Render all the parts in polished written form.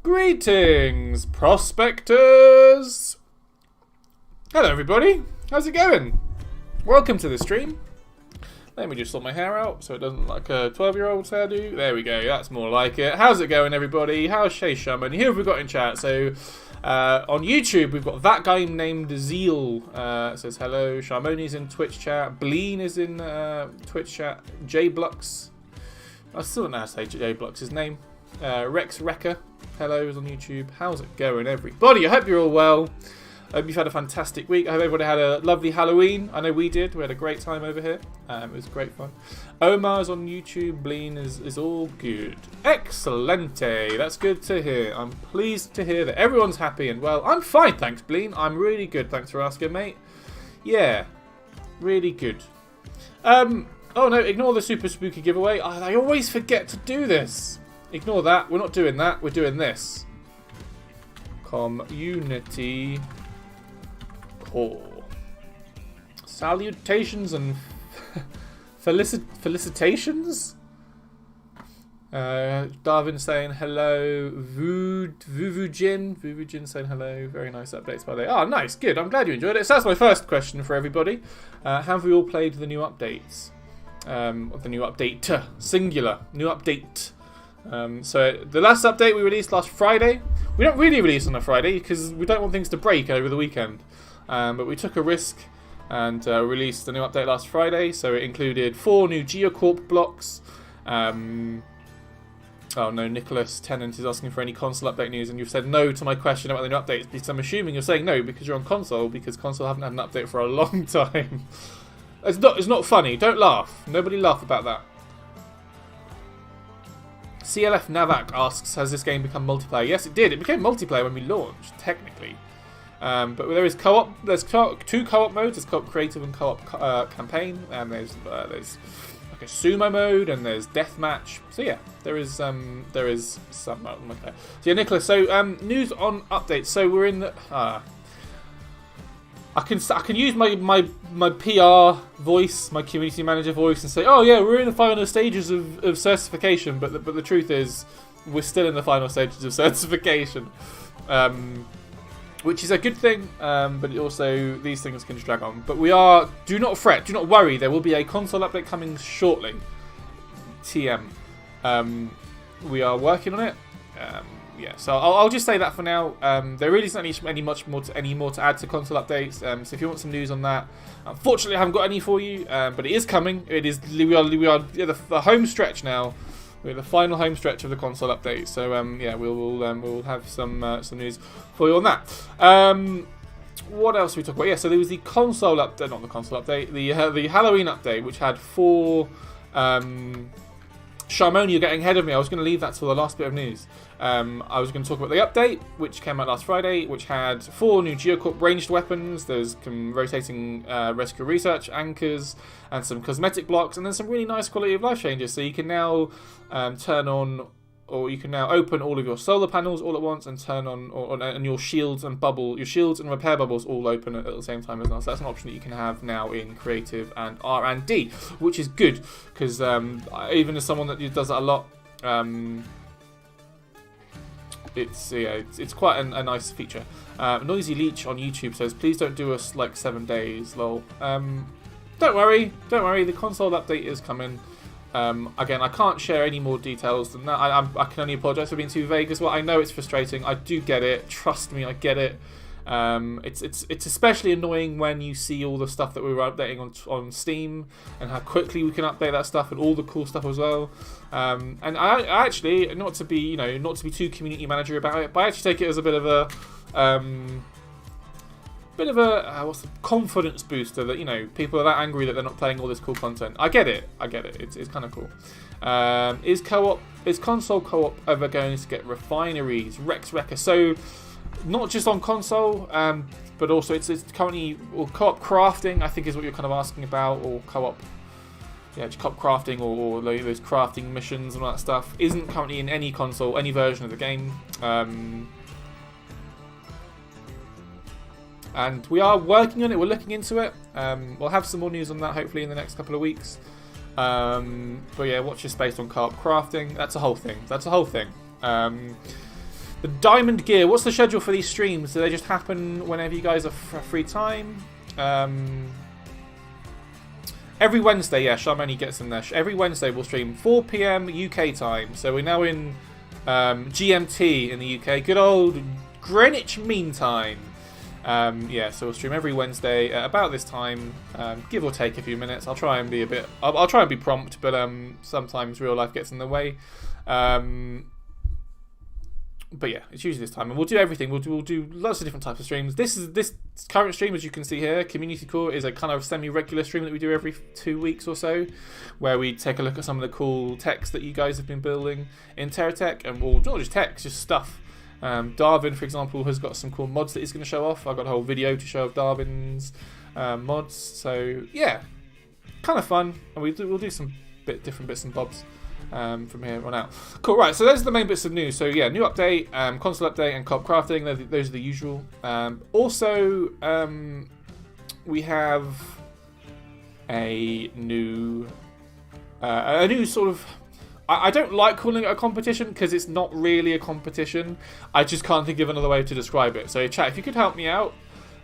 Greetings, prospectors! Hello everybody, how's it going? Welcome to the stream. Let me just sort my hair out so it doesn't look like a 12-year-old's hairdo. There we go, that's more like it. How's it going everybody? How's Shay Shaman? Who have we got in chat? So, on YouTube we've got that guy named Zeal. Says hello. Sharmoni's in Twitch chat. Bleen is in Twitch chat. Jblux. I still don't know how to say Jblux's name. Rex Wrecker. Hello, is on YouTube. How's it going, everybody? I hope you're all well. I hope you've had a fantastic week. I hope everybody had a lovely Halloween. I know we did. We had a great time over here. It was great fun. Omar's on YouTube. Bleen is all good. Excelente. That's good to hear. I'm pleased to hear that everyone's happy and well. I'm fine, thanks, Bleen. I'm really good. Thanks for asking, mate. Yeah, really good. Oh no, ignore the super spooky giveaway. I always forget to do this. Ignore that. We're not doing that. We're doing this. Community core. Salutations and felicitations. Darwin saying hello. Vuvujin saying hello. Very nice updates by the way. Oh, nice. Good. I'm glad you enjoyed it. So that's my first question for everybody. Have we all played the new updates? The new update. Singular. New update. So the last update we released last Friday. We don't really release on a Friday because we don't want things to break over the weekend. But we took a risk and released the new update last Friday. So it included 4 new Geocorp blocks. Oh no, Nicholas Tennant is asking for any console update news, and you've said no to my question about the new updates because I'm assuming you're saying no because you're on console, because console haven't had an update for a long time. It's not funny. Don't laugh. Nobody laugh about that. CLF Navak asks, has this game become multiplayer? Yes, it did. It became multiplayer when we launched, technically. But there is co-op. There's 2 co-op modes. There's co-op creative and co-op campaign. And there's like a sumo mode and there's deathmatch. So yeah, there is some multiplayer. So yeah, Nicholas. So news on updates. So we're in the. I can use my PR voice, my community manager voice, and say, oh yeah, we're in the final stages of certification, but the truth is, we're still in the final stages of certification, which is a good thing, but also these things can drag on. But do not fret, do not worry, there will be a console update coming shortly. TM. We are working on it. Yeah, so I'll just say that for now. There really isn't any more to add to console updates. So if you want some news on that, unfortunately I haven't got any for you. But it is coming. We are the home stretch now. We're the final home stretch of the console update. So yeah, we'll have some news for you on that. What else are we talking about? Yeah, so there was the console update, not the console update, the Halloween update, which had 4. Sharmoni, you're getting ahead of me. I was going to leave that till the last bit of news. I was going to talk about the update, which came out last Friday, which had 4 new Geocorp ranged weapons. There's some rotating rescue research anchors and some cosmetic blocks, and then some really nice quality of life changes. So you can now turn on, or you can now open all of your solar panels all at once and turn on, and your shields and repair bubbles all open at the same time as well. So that's an option that you can have now in creative and R&D, which is good because even as someone that does that a lot, it's quite a nice feature. Noisy Leech on YouTube says, please don't do us like 7 days, lol. Don't worry, the console update is coming. Again, I can't share any more details than that. I can only apologise for being too vague as well. I know it's frustrating. I do get it. Trust me, I get it. It's especially annoying when you see all the stuff that we were updating on Steam and how quickly we can update that stuff and all the cool stuff as well. And I actually, not to be too community manager about it, but I actually take it as a bit of a what's the confidence booster that people are that angry that they're not playing all this cool content. I get it. It's kind of cool. Is console co-op ever going to get refineries? Rex Wrecker. So not just on console, but also it's currently, or co-op crafting, I think is what you're kind of asking about, or co-op. Yeah, just co-op crafting or those crafting missions and all that stuff isn't currently in any console, any version of the game. And we are working on it, we're looking into it. We'll have some more news on that hopefully in the next couple of weeks. But yeah, watch your space on co-op crafting. That's a whole thing. The Diamond Gear. What's the schedule for these streams? Do they just happen whenever you guys are free time? Every Wednesday, yeah, Charmani gets in there. Every Wednesday we'll stream 4 PM UK time. So we're now in GMT in the UK. Good old Greenwich Mean Time. Yeah, so we'll stream every Wednesday at about this time, give or take a few minutes. I'll try and be a bit... I'll try and be prompt, but sometimes real life gets in the way. But yeah, it's usually this time, and we'll do everything. We'll do lots of different types of streams. This current stream, as you can see here, Community Core, is a kind of semi-regular stream that we do every 2 weeks or so, where we take a look at some of the cool techs that you guys have been building in TerraTech, and well, not just techs, just stuff. Darwin, for example, has got some cool mods that he's going to show off. I've got a whole video to show of Darwin's mods. So yeah, kind of fun, and we'll do some different bits and bobs from here on out. Cool, right, so those are the main bits of news. So yeah, new update, console update, and co-op crafting. Those are the usual. Also, we have a new sort of... I don't like calling it a competition because it's not really a competition. I just can't think of another way to describe it. So chat, if you could help me out.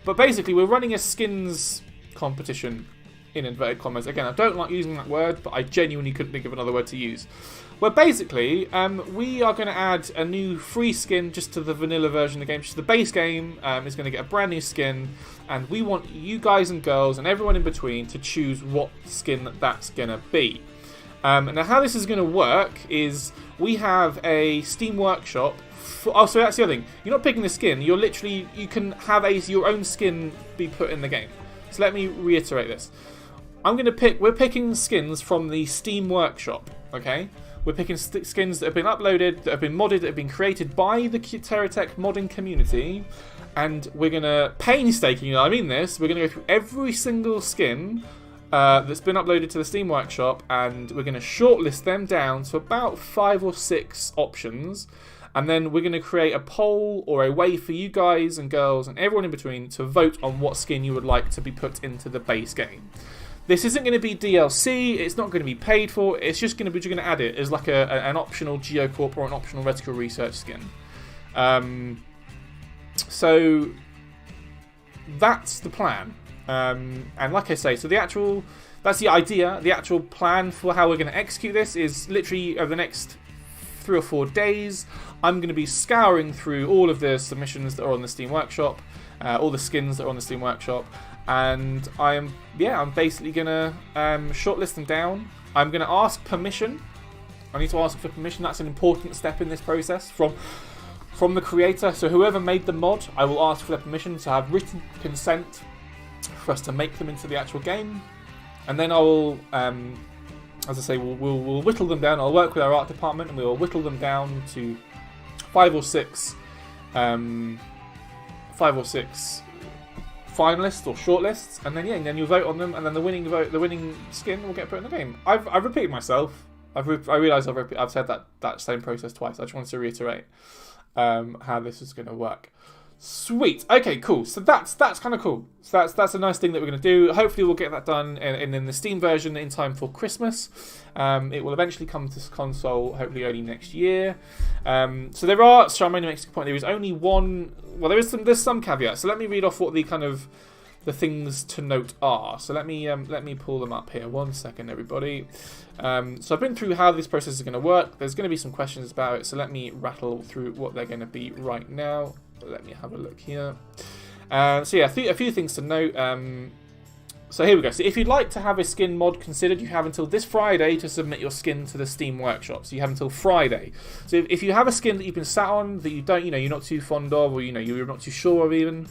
But basically, we're running a skins competition, in inverted commas. Again, I don't like using that word, but I genuinely couldn't think of another word to use. Where basically, we are going to add a new free skin just to the vanilla version of the game. Just the base game is going to get a brand new skin. And we want you guys and girls and everyone in between to choose what skin that's going to be. Now, how this is going to work is we have a Steam Workshop. So that's the other thing. You're not picking the skin. You're literally, you can have your own skin be put in the game. So let me reiterate this. We're picking skins from the Steam Workshop. Okay, we're picking skins that have been uploaded, that have been modded, that have been created by the TerraTech modding community, and we're gonna painstakingly, I mean this, we're gonna go through every single skin that's been uploaded to the Steam Workshop, and we're going to shortlist them down to about 5 or 6 options, and then we're going to create a poll or a way for you guys and girls and everyone in between to vote on what skin you would like to be put into the base game. This isn't going to be DLC, it's not going to be paid for, it's just going to be, you're going to add it as like an optional Geocorp or an optional Reticle Research skin. So that's the plan. And like I say, so that's the idea. The actual plan for how we're going to execute this is literally over the next 3 or 4 days. I'm going to be scouring through all of the submissions that are on the Steam Workshop, all the skins that are on the Steam Workshop, and I'm basically going to shortlist them down. I'm going to ask permission. I need to ask for permission. That's an important step in this process from the creator. So whoever made the mod, I will ask for their permission to have written consent for us to make them into the actual game, and then I will, as I say, we'll whittle them down. I'll work with our art department, and we will whittle them down to 5 or 6 finalists or shortlists, and then you vote on them, and then the winning skin will get put in the game. I've repeated myself. I realise I've said that same process twice. I just wanted to reiterate how this is going to work. Sweet. Okay, cool. So that's kind of cool. So that's a nice thing that we're going to do. Hopefully we'll get that done in the Steam version in time for Christmas. It will eventually come to console, hopefully early next year. So there are, Charmaine makes a good point, there is only one, well there's some caveats. So let me read off what the things to note are. So let me pull them up here. 1 second, everybody. So I've been through how this process is going to work. There's going to be some questions about it. So let me rattle through what they're going to be right now. Let me have a look here. So yeah, a few things to note. So here we go. So if you'd like to have a skin mod considered, you have until this Friday to submit your skin to the Steam Workshop. So you have until Friday. So if you have a skin that you've been sat on that you don't, you're not too fond of, or you're not too sure of even,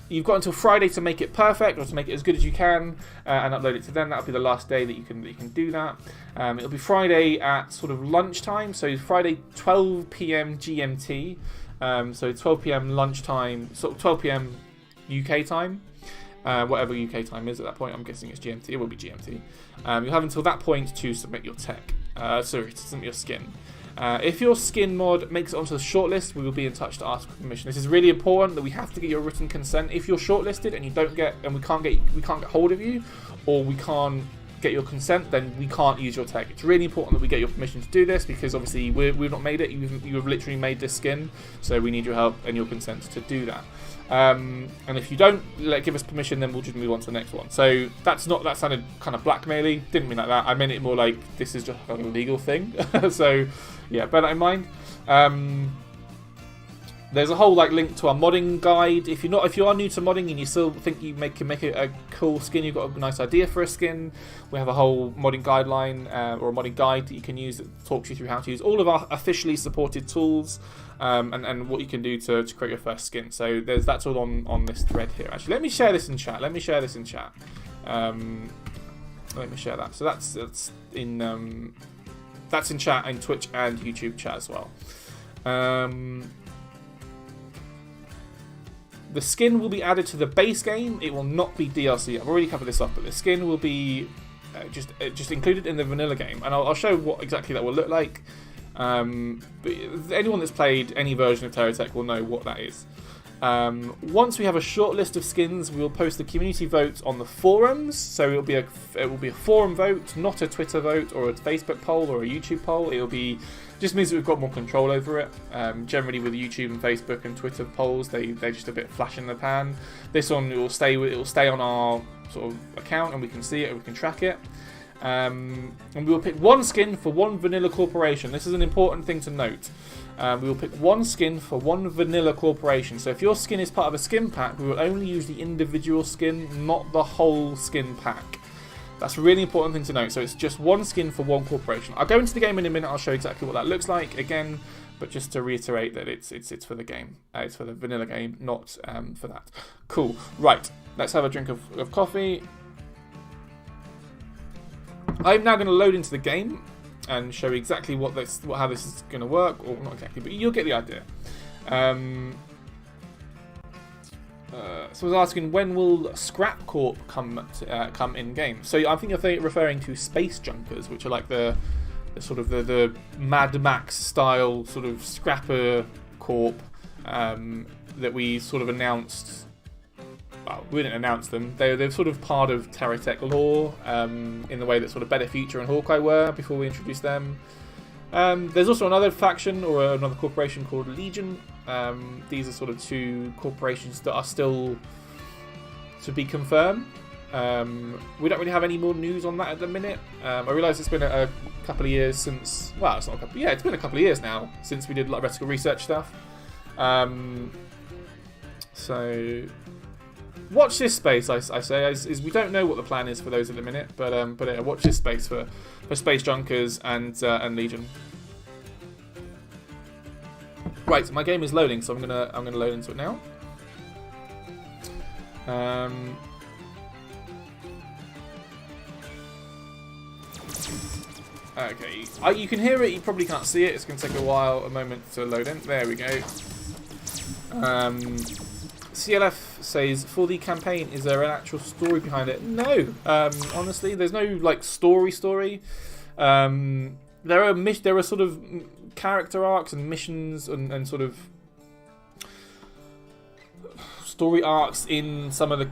you've got until Friday to make it perfect, or to make it as good as you can, and upload it to them. That'll be the last day that you can do that. It'll be Friday at sort of lunchtime. So Friday 12 PM GMT. So 12 PM lunchtime, sort of 12 PM UK time, whatever UK time is at that point. I'm guessing it's GMT. It will be GMT. You'll have until that point to submit your to submit your skin. If your skin mod makes it onto the shortlist, we will be in touch to ask for permission. This is really important that we have to get your written consent. If you're shortlisted and you don't get, and we can't get hold of you, or we can't get your consent, then we can't use your tech. It's really important that we get your permission to do this, because obviously we've not made it. You have literally made this skin, so we need your help and your consent to do that. And if you don't give us permission, then we'll just move on to the next one. So that sounded kind of blackmaily. Didn't mean like that. I meant it more like this is just a legal thing. So yeah, bear that in mind. There's a whole link to our modding guide. If you are new to modding and you still think you can make a cool skin, you've got a nice idea for a skin, we have a whole modding guideline or a modding guide that you can use that talks you through how to use all of our officially supported tools and what you can do to create your first skin. So that's all on this thread here. Actually, let me share this in chat. Let me share that. So that's in chat, in Twitch and YouTube chat as well. The skin will be added to the base game. It will not be DLC. I've already covered this up, but the skin will be just included in the vanilla game, and I'll show what exactly that will look like. But anyone that's played any version of TerraTech will know what that is. Once we have a short list of skins, we will post the community vote on the forums. So it will be a forum vote, not a Twitter vote or a Facebook poll or a YouTube poll. Just means that we've got more control over it. Generally with YouTube and Facebook and Twitter polls, they're just a bit flash in the pan. This one it will stay on our sort of account, and we can see it, and we can track it. And we will pick one skin for one vanilla corporation. This is an important thing to note. We will pick one skin for one vanilla corporation. So if your skin is part of a skin pack, we will only use the individual skin, not the whole skin pack. That's a really important thing to note. So it's just one skin for one corporation. I'll go into the game in a minute. I'll show you exactly what that looks like again. But just to reiterate that it's for the game. It's for the vanilla game, not for that. Cool. Right. Let's have a drink of coffee. I'm now going to load into the game and show you exactly how this is going to work, or not exactly, but you'll get the idea. So I was asking, when will Crosscorp come in game? So I think you're referring to Space Junkers, which are like the sort of the Mad Max style sort of scrapper corp that we sort of announced. Well, we didn't announce them. They're sort of part of TerraTech lore in the way that sort of Better Future and Hawkeye were before we introduced them. There's also another faction or another corporation called Legion. These are sort of two corporations that are still to be confirmed. We don't really have any more news on that at the minute. I realise it's been a couple of years since... Well, it's not a couple... Yeah, it's been a couple of years now since we did like reticle research stuff. So... Watch this space, I say. Is we don't know what the plan is for those at the minute, but yeah, watch this space for Space Junkers and Legion. Right, my game is loading, so I'm gonna load into it now. Okay, you can hear it. You probably can't see it. It's gonna take a moment to load in. There we go. CLF says, for the campaign, is there an actual story behind it? No, honestly, there's no like story. There are sort of character arcs and missions and sort of story arcs in some of the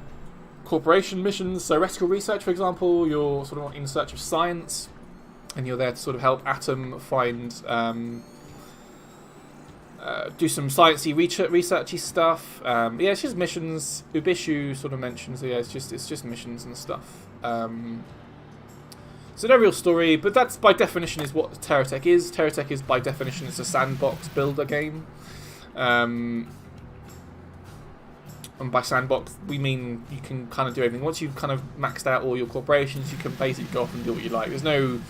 corporation missions. So reticle research, for example, you're sort of in search of science, and you're there to sort of help Atom find. Do some sciencey researchy stuff. Yeah, it's just missions. Ubishu sort of mentions. Yeah, it's just missions and stuff. So no real story, but that's by definition is what TerraTech is. TerraTech is by definition it's a sandbox builder game. And by sandbox we mean you can kind of do everything. Once you've kind of maxed out all your corporations, you can basically go off and do what you like. There's no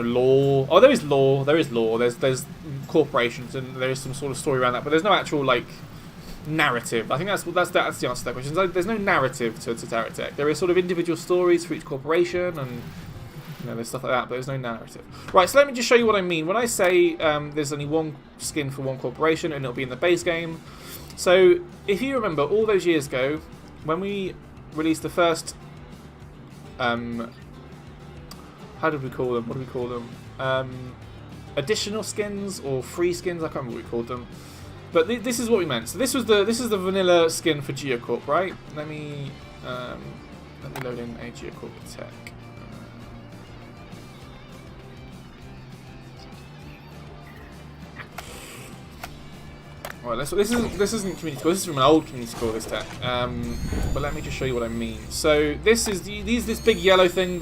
law. Oh, there is law. There's corporations, and there is some sort of story around that, but there's no actual like narrative. I think that's the answer to that question. There's no narrative to TerraTech. There is sort of individual stories for each corporation, and there's stuff like that, but there's no narrative. Right, so let me just show you what I mean when I say there's only one skin for one corporation, and it'll be in the base game. So if you remember, all those years ago, when we released the first how did we call them? What do we call them? Additional skins or free skins? I can't remember what we called them. But this is what we meant. So this is the vanilla skin for Geocorp, right? Let me load in a Geocorp tech. Right, this isn't community score. This is from an old community score. This tech. But let me just show you what I mean. So this is this big yellow thing.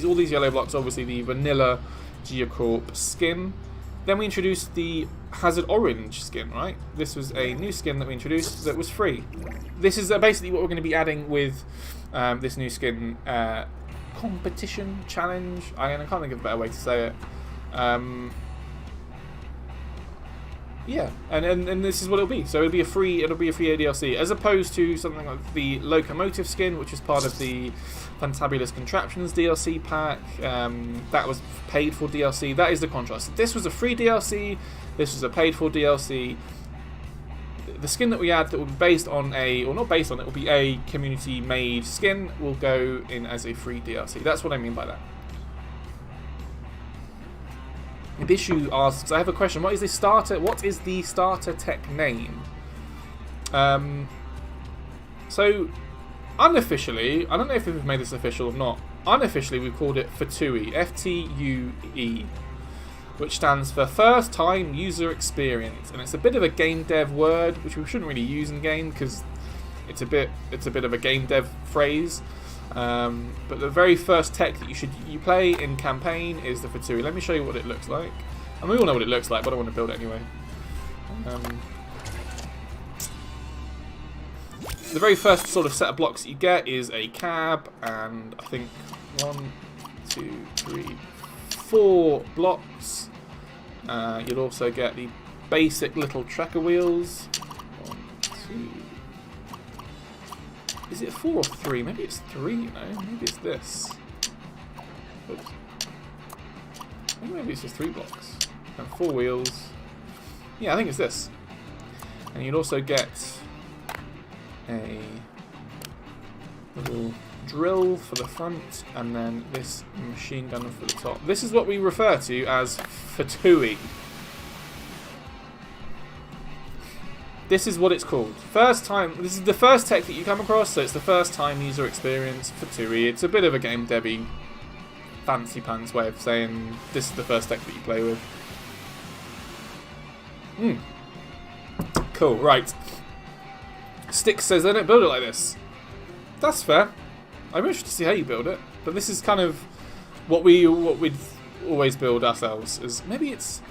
All these yellow blocks. Obviously the vanilla Crosscorp skin. Then we introduced the Hazard Orange skin. Right. This was a new skin that we introduced that was free. This is basically what we're going to be adding with this new skin competition challenge. I can't think of a better way to say it. Yeah, and this is what it'll be. So it'll be a free ADLC, as opposed to something like the Locomotive skin, which is part of the Fantabulous Contraptions DLC pack. That was paid for DLC. That is the contrast. This was a free DLC. This was a paid for DLC. The skin that we add that will be based on or not based on, it will be a community made skin, will go in as a free DLC. That's what I mean by that. Bishu asks, I have a question. What is the starter tech name? So, unofficially, I don't know if we've made this official or not. Unofficially, we've called it FTUE, F-T-U-E, which stands for First Time User Experience, and it's a bit of a game dev word, which we shouldn't really use in game because it's a bit of a game dev phrase. But the very first tech that you play in campaign is the FTUE. Let me show you what it looks like. And we all know what it looks like, but I don't want to build it anyway. The very first sort of set of blocks that you get is a cab, and I think 1, 2, 3, 4 blocks. You'll also get the basic little tracker wheels. 1, 2. Is it 4 or 3? Maybe it's 3, you know? Maybe it's this. Oops. Maybe it's just 3 blocks. And 4 wheels. Yeah, I think it's this. And you'd also get a little drill for the front, and then this machine gun for the top. This is what we refer to as FTUE. This is what it's called. First time. This is the first tech that you come across, so it's the first time user experience FTUE. It's a bit of a game debby, fancy pants way of saying this is the first tech that you play with. Cool. Right. Stix says they don't build it like this. That's fair. I'm interested to see how you build it, but this is kind of what we'd always build ourselves. Is maybe it's.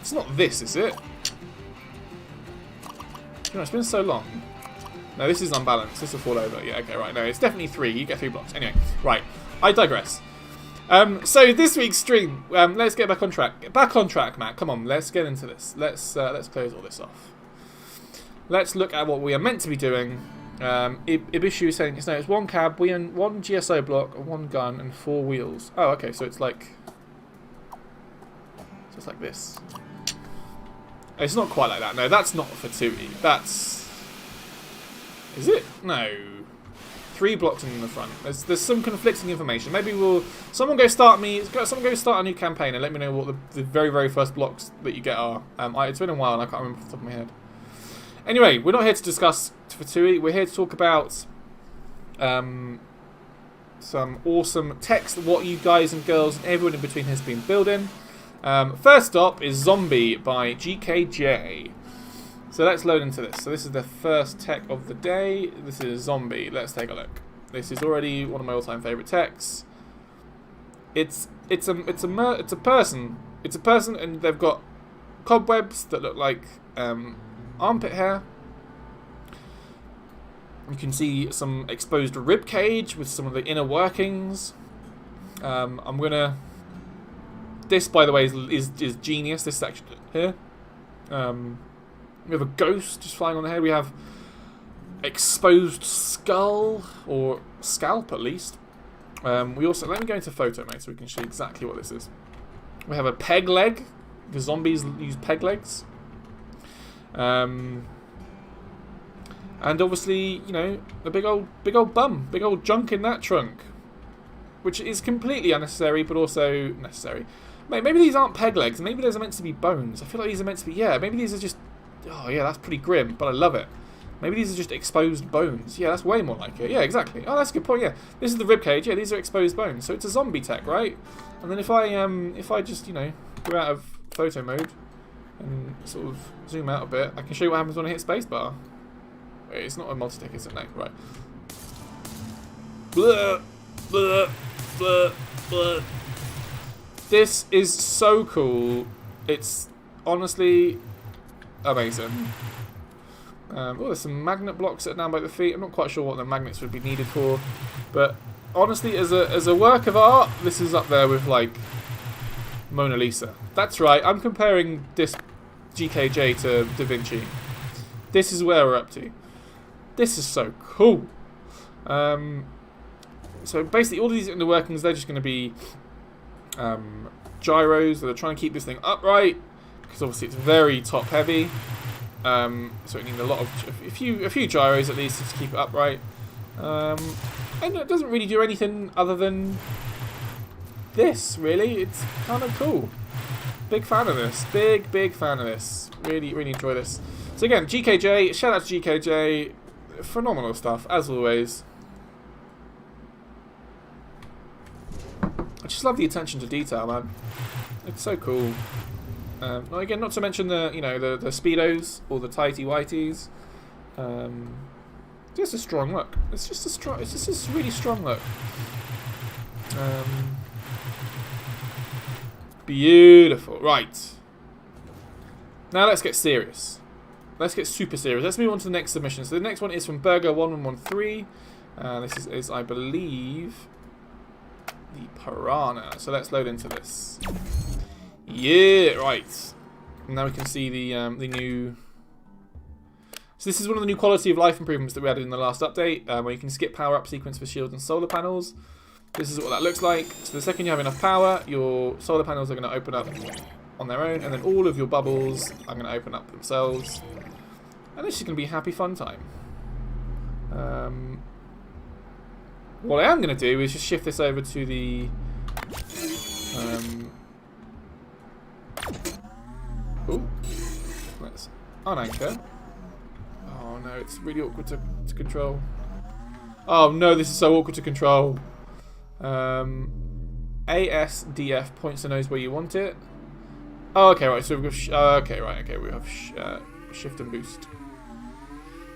It's not this, is it? You know, it's been so long. No, this is unbalanced. This will fall over. Yeah, okay, right. No, it's definitely 3. You get 3 blocks. Anyway, right. I digress. So this week's stream, let's get back on track. Back on track, Matt. Come on, let's get into this. Let's close all this off. Let's look at what we are meant to be doing. Ibishu is saying it's 1 cab, 1 GSO block, 1 gun, and 4 wheels. Oh, okay. So it's like this. It's not quite like that. No, that's not FTUE. That's... Is it? No. 3 blocks in the front. There's some conflicting information. Maybe someone go start a new campaign and let me know what the very, very first blocks that you get are. It's been a while and I can't remember off the top of my head. Anyway, we're not here to discuss FTUE. We're here to talk about some awesome text, what you guys and girls and everyone in between has been building. First up is Zombie by GKJ. So let's load into this. So this is the first tech of the day. This is Zombie. Let's take a look. This is already one of my all-time favorite techs. It's a person. It's a person, and they've got cobwebs that look like armpit hair. You can see some exposed rib cage with some of the inner workings. This, by the way, is genius. This section here. We have a ghost just flying on the head. We have exposed skull, or scalp at least. We also, let me go into photo mode so we can see exactly what this is. We have a peg leg. The zombies use peg legs. And obviously, you know, a big old bum, big old junk in that trunk, which is completely unnecessary, but also necessary. Maybe these aren't peg legs. Maybe these are meant to be bones. I feel like these are meant to be, yeah, maybe these are just, oh yeah, that's pretty grim, but I love it. Maybe these are just exposed bones. Yeah, that's way more like it. Yeah, exactly. Oh, that's a good point, yeah. This is the ribcage. Yeah, these are exposed bones. So it's a zombie tech, right? And then if I just, you know, go out of photo mode and sort of zoom out a bit, I can show you what happens when I hit spacebar. Wait, it's not a multi-tick, is it? No, right. Blah, blah, blah, blah. This is so cool. It's honestly amazing. Oh, there's some magnet blocks that are down by the feet. I'm not quite sure what the magnets would be needed for, but honestly, as a work of art, this is up there with like Mona Lisa. That's right. I'm comparing this GKJ to Da Vinci. This is where we're up to. This is so cool. So basically, all of these inner workings, they're just going to be gyros that are trying to keep this thing upright, because obviously it's very top heavy. So it needs a few gyros at least to keep it upright. And it doesn't really do anything other than this, really. It's kind of cool. Big fan of this. Big fan of this. Really enjoy this. So again, GKJ, shout out to GKJ. Phenomenal stuff, as always. I just love the attention to detail, man. It's so cool. Again, not to mention the the speedos or the tighty whities. Just a strong look. It's just a really strong look. Beautiful. Right. Now let's get serious. Let's get super serious. Let's move on to the next submission. So the next one is from Burger1113. This is, I believe, the Piranha. So let's load into this. Yeah, right. Now we can see the new. So this is one of the new quality of life improvements that we added in the last update, where you can skip power up sequence for shields and solar panels. This is what that looks like. So the second you have enough power, your solar panels are going to open up on their own, and then all of your bubbles are going to open up themselves. And this is going to be a happy fun time. What I am going to do is just shift this over to the let's unanchor. Oh no, it's really awkward to control. Oh no, this is so awkward to control. ASDF points and knows where you want it. Oh, okay, right. So we've got we have shift and boost.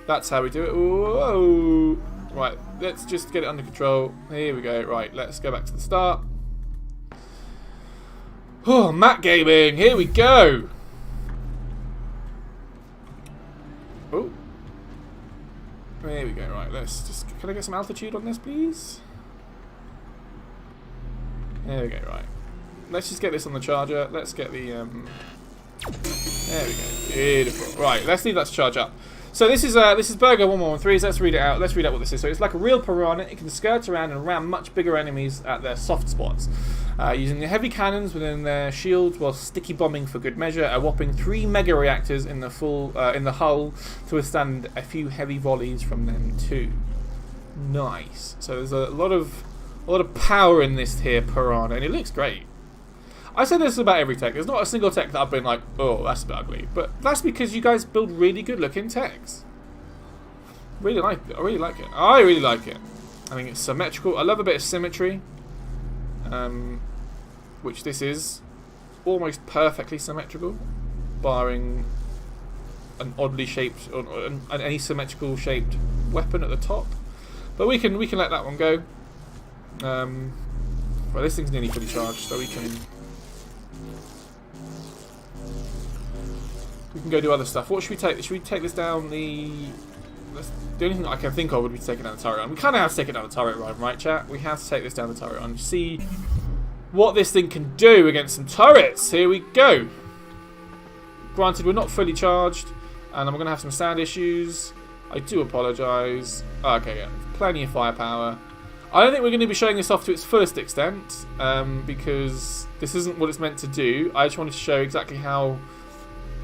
That's how we do it. Whoa! Right, let's just get it under control. Here we go. Right, let's go back to the start. Oh, Matt Gaming. Here we go. Oh. There we go. Right, let's just. Can I get some altitude on this, please? There we go. Right. Let's just get this on the charger. Let's get the. There we go. Beautiful. Right. Let's leave that to charge up. So this is Burger1113. So let's read it out. Let's read out what this is. So it's like a real piranha. It can skirt around and ram much bigger enemies at their soft spots, using the heavy cannons within their shields while sticky bombing for good measure. A whopping 3 mega reactors in the hull to withstand a few heavy volleys from them too. Nice. So there's a lot of power in this here piranha, and it looks great. I say this about every tech. There's not a single tech that I've been like, oh, that's a bit ugly. But that's because you guys build really good looking techs. Really like it. I really like it. I really like it. I think it's symmetrical. I love a bit of symmetry. Which this is almost perfectly symmetrical, barring an oddly shaped or an asymmetrical shaped weapon at the top. But we can let that one go. Well, this thing's nearly fully charged, so we can go do other stuff. What should we take? Should we take this down the only thing I can think of would be taking down the turret. We kind of have to take it down the turret run, right, chat? We have to take this down the turret run and see what this thing can do against some turrets. Here we go. Granted, we're not fully charged, and I'm going to have some sound issues. I do apologise. Okay, yeah, plenty of firepower. I don't think we're going to be showing this off to its fullest extent, because this isn't what it's meant to do. I just wanted to show exactly how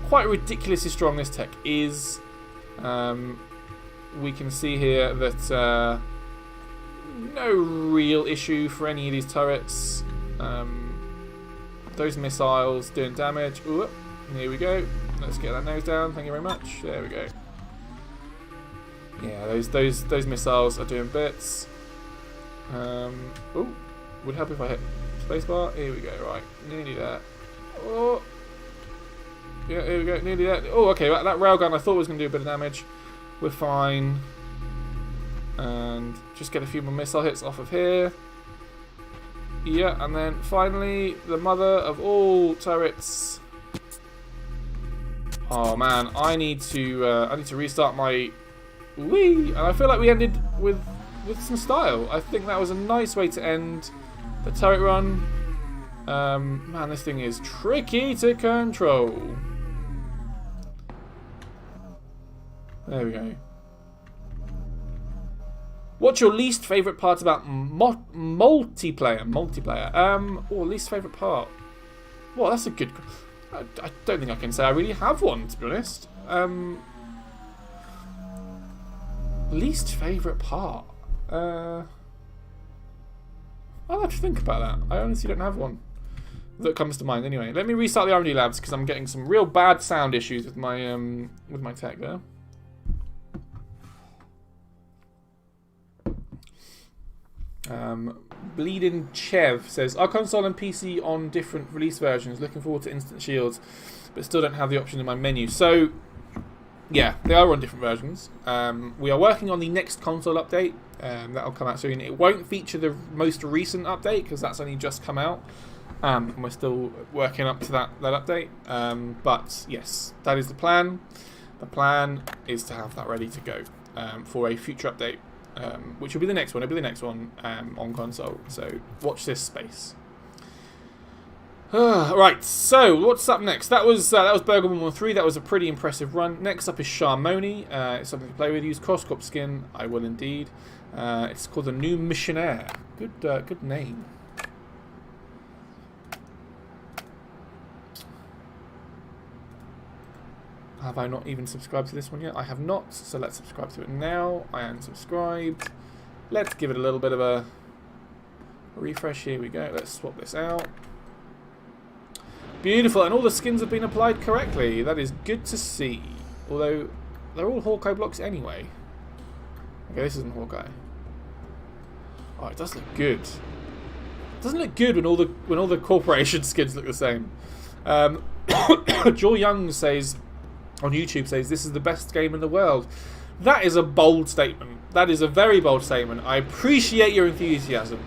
quite ridiculously strong this tech is. We can see here that no real issue for any of these turrets. Those missiles doing damage. Ooh, here we go. Let's get that nose down. Thank you very much. There we go. Yeah, those missiles are doing bits. Ooh, would help if I hit spacebar. Here we go. Right, nearly there. Oh, Yeah, here we go. Nearly there. Oh, okay. That railgun I thought was going to do a bit of damage. We're fine. And just get a few more missile hits off of here. Yeah, and then finally, the mother of all turrets. Oh man, I need to restart my Wii, and I feel like we ended with some style. I think that was a nice way to end the turret run. Man, this thing is tricky to control. There we go. What's your least favourite part about multiplayer? Least favourite part. Well, that's a good. I don't think I can say I really have one, to be honest. Least favourite part. I'll have to think about that. I honestly don't have one that comes to mind. Anyway, let me restart the R&D labs because I'm getting some real bad sound issues with my tech there. Bleeding Chev says, our console and PC on different release versions. Looking forward to instant shields, but still don't have the option in my menu. So, yeah, they are on different versions. We are working on the next console update. That'll come out soon. It won't feature the most recent update because that's only just come out. And we're still working up to that update. But, yes, that is the plan. The plan is to have that ready to go for a future update. Which will be the next one. It'll be the next one on console. So watch this space. Right. So what's up next? That was Burger 113. That was a pretty impressive run. Next up is Charmony. It's something to play with. Use Crosscorp Skin. I will indeed. It's called the New Missionaire. Good name. Have I not even subscribed to this one yet? I have not, so let's subscribe to it now. I am subscribed. Let's give it a little bit of a refresh. Here we go. Let's swap this out. Beautiful, and all the skins have been applied correctly. That is good to see. Although, they're all Hawkeye blocks anyway. Okay, this isn't Hawkeye. Oh, it does look good. It doesn't look good when all the corporation skins look the same. Joe Young says on YouTube this is the best game in the world. That is a bold statement. That is a very bold statement. I appreciate your enthusiasm,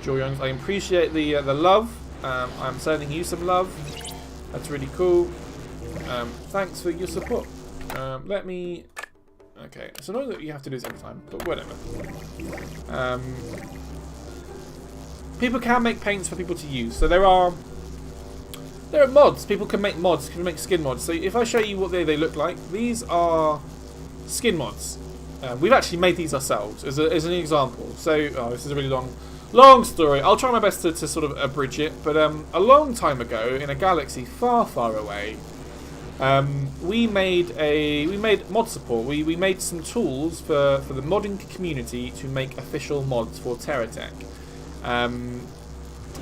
Joe Young. I appreciate the love. I'm sending you some love. That's really cool. Thanks for your support. Let me. Okay, it's annoying that you have to do this every time, but whatever. People can make paints for people to use, so there are mods. People can make mods. Can make skin mods. So if I show you what they look like, these are skin mods. We've actually made these ourselves as an example. So this is a really long story. I'll try my best to sort of abridge it. But a long time ago, in a galaxy far, far away, we made mod support. We made some tools for the modding community to make official mods for TerraTech.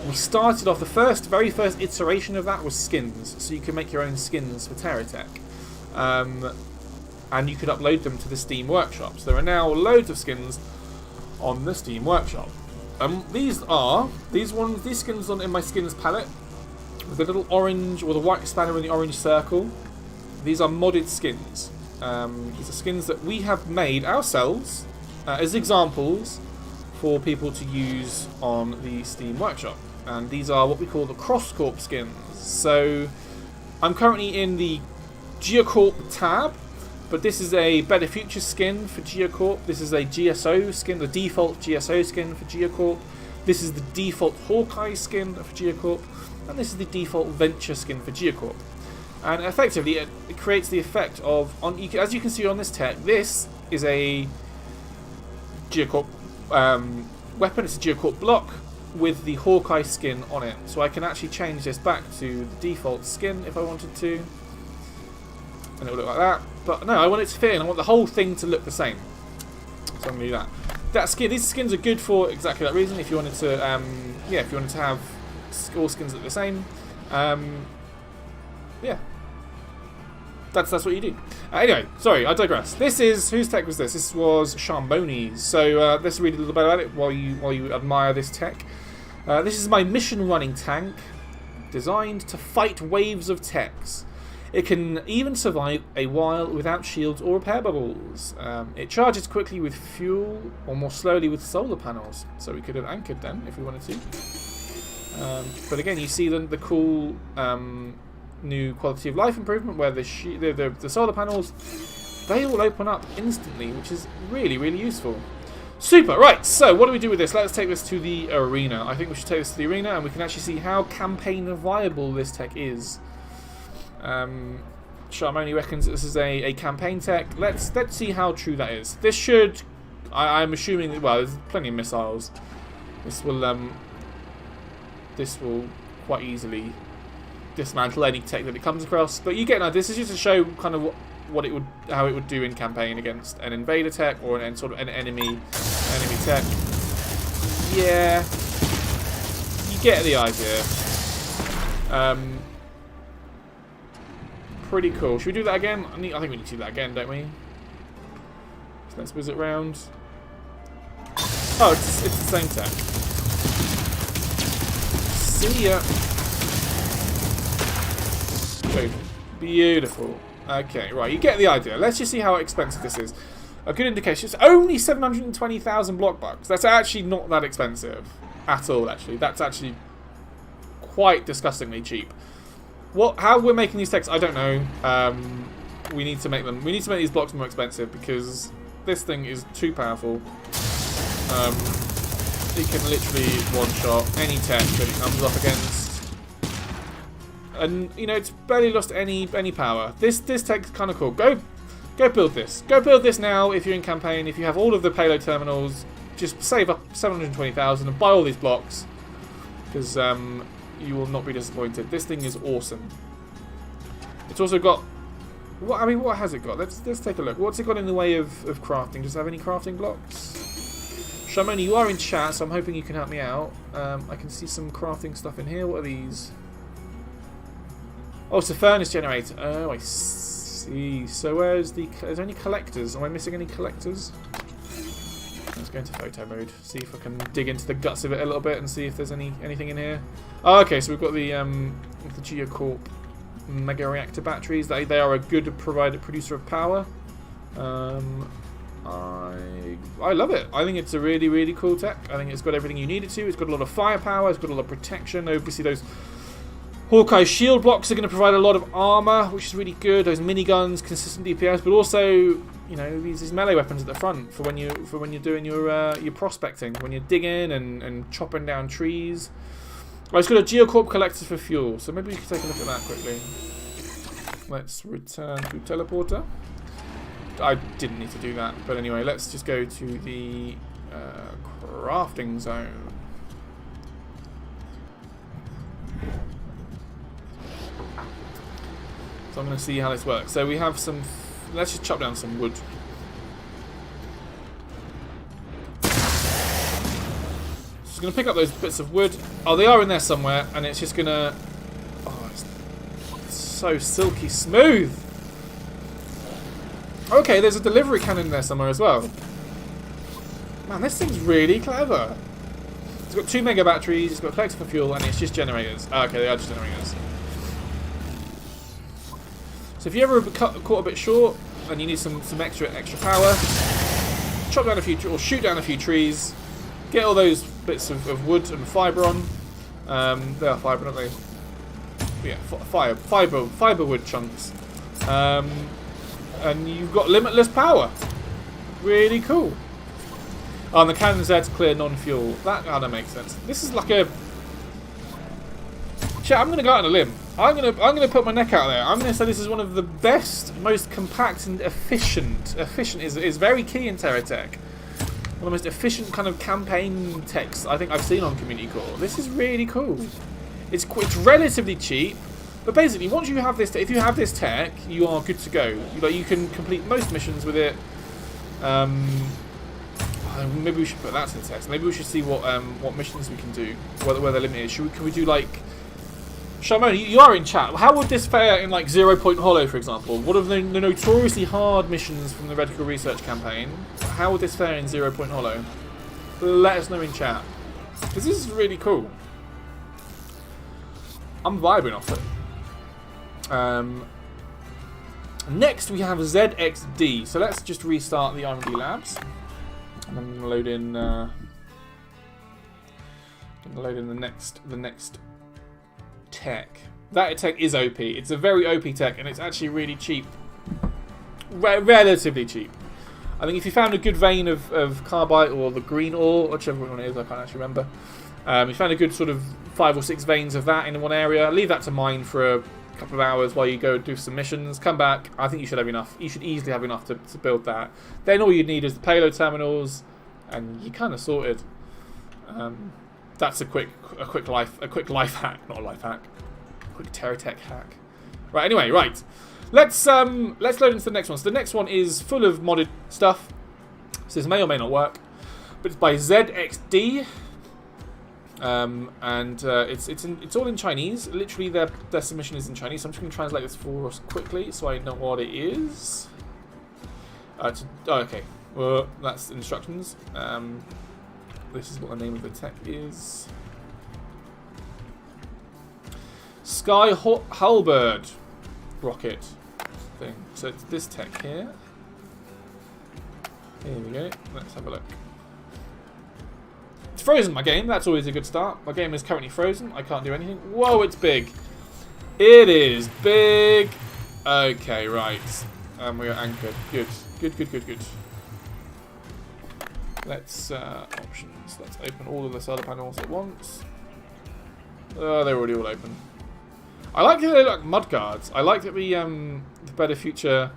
We started off, the very first iteration of that was skins, so you can make your own skins for TerraTech, and you could upload them to the Steam Workshop. So there are now loads of skins on the Steam Workshop. These skins in my skins palette with the little orange or the white spanner in the orange circle. These are modded skins. These are skins that we have made ourselves as examples for people to use on the Steam Workshop. And these are what we call the Crosscorp Skins. So I'm currently in the Geocorp tab, but this is a Better Future skin for Geocorp. This is a GSO skin, the default GSO skin for Geocorp. This is the default Hawkeye skin for Geocorp. And this is the default Venture skin for Geocorp. And effectively, it creates the effect of, as you can see on this tech, this is a Geocorp weapon. It's a Geocorp block with the Hawkeye skin on it. So I can actually change this back to the default skin if I wanted to. And it will look like that. But no, I want it to fit in. I want the whole thing to look the same. So I'm going to do that. These skins are good for exactly that reason. If you wanted to, if you wanted to have all skins look the same, yeah. That's what you do. Anyway, sorry, I digress. Whose tech was this? This was Charmony's. So let's read a little bit about it while you admire this tech. This is my mission running tank, designed to fight waves of techs. It can even survive a while without shields or repair bubbles. It charges quickly with fuel or more slowly with solar panels. So we could have anchored then if we wanted to. But again, you see the cool new quality of life improvement where the solar panels, they all open up instantly, which is really, really useful. Super, right, so what do we do with this? Let's take this to the arena. I think we should take this to the arena and we can actually see how campaign viable this tech is. Sharmoni reckons this is a campaign tech. Let's see how true that is. This should, I'm assuming that, well, there's plenty of missiles. This will quite easily dismantle any tech that it comes across. But you get an idea. This is just to show kind of how it would do in campaign against an invader tech or an sort of an enemy tech. Yeah, you get the idea. Pretty cool. Should we do that again? I think we need to do that again, don't we? So let's whiz it round. Oh, it's the same tech. See ya. Beautiful. Okay, right, you get the idea. Let's just see how expensive this is. A good indication. It's only 720,000 block bucks. That's actually not that expensive at all, actually. That's actually quite disgustingly cheap. How we're making these techs, I don't know. We need to make them. We need to make these blocks more expensive because this thing is too powerful. It can literally one-shot any tech that it comes up against. And you know, it's barely lost any power. This tech's kind of cool. Go build this. Go build this now if you're in campaign. If you have all of the payload terminals, just save up 720,000 and buy all these blocks because you will not be disappointed. This thing is awesome. It's also got what has it got? Let's take a look. What's it got in the way of crafting? Does it have any crafting blocks? Shamoni, you are in chat, so I'm hoping you can help me out. I can see some crafting stuff in here. What are these? Oh, it's a furnace generator. Oh, I see. So where's is there any collectors? Am I missing any collectors? Let's go into photo mode. See if I can dig into the guts of it a little bit and see if there's anything in here. Oh, okay, so we've got the Geocorp mega reactor batteries. They are a good producer of power. I love it. I think it's a really, really cool tech. I think it's got everything you need it to. It's got a lot of firepower. It's got a lot of protection. Obviously, those Hawkeye shield blocks are going to provide a lot of armor, which is really good. Those miniguns, consistent DPS, but also, you know, these melee weapons at the front for when you're doing your prospecting, when you're digging and chopping down trees. Well, it's got a Geocorp collector for fuel, so maybe we can take a look at that quickly. Let's return to teleporter. I didn't need to do that, but anyway, let's just go to the crafting zone. So I'm going to see how this works. So we have some. Let's just chop down some wood. Just going to pick up those bits of wood. Oh, they are in there somewhere, and it's just going to. Oh, it's so silky smooth. Okay, there's a delivery cannon there somewhere as well. Man, this thing's really clever. It's got 2 mega batteries. It's got a collector for fuel, and it's just generators. Oh, okay, they are just generators. So if you ever caught a bit short and you need some extra power, chop down a few or shoot down a few trees, get all those bits of wood and fibre on. They are fibre, aren't they? Yeah, fibre wood chunks. And you've got limitless power. Really cool. Oh, and the cannon's there to clear non-fuel. That kind of makes sense. This is like a. Chat, I'm gonna go out on a limb. I'm gonna put my neck out there. I'm gonna say this is one of the best, most compact and efficient. Efficient is very key in TerraTech. One of the most efficient kind of campaign techs I think I've seen on Community Core. This is really cool. It's relatively cheap, but basically once you have this, if you have this tech, you are good to go. You can complete most missions with it. Maybe we should put that to the test. Maybe we should see what missions we can do, where the limit is. Can we do like? Shamoni, you are in chat. How would this fare in like 0 Point Hollow, for example? One of the notoriously hard missions from the Radical Research campaign. How would this fare in 0 Point Hollow? Let us know in chat. Because this is really cool. I'm vibing off it. Next we have ZXD. So let's just restart the R&D labs. And I'm going to load in the next tech. That tech is OP. It's a very OP tech, and it's actually really cheap. Relatively cheap. I think if you found a good vein of carbide or the green ore, whichever one it is, I can't actually remember. You found a good sort of 5 or 6 veins of that in one area. Leave that to mine for a couple of hours while you go do some missions. Come back. I think you should have enough. You should easily have enough to build that. Then all you need is the payload terminals, and you're kind of sorted. That's a quick life hack, not a life hack. A quick TerraTech hack. Right. Anyway, right. Let's load into the next one. So the next one is full of modded stuff. So this may or may not work, but it's by ZXD. It's all in Chinese. Literally, their submission is in Chinese. So I'm just going to translate this for us quickly, so I know what it is. Okay. Well, that's instructions. This is what the name of the tech is. Sky Halberd rocket thing. So it's this tech here. Here we go. Let's have a look. It's frozen, my game. That's always a good start. My game is currently frozen. I can't do anything. Whoa, it's big. It is big. Okay, right. We are anchored. Good. Good. Let's, options. Let's open all of the solar panels at once. Oh, they're already all open. I like that they look like mud guards. I like that the Better Future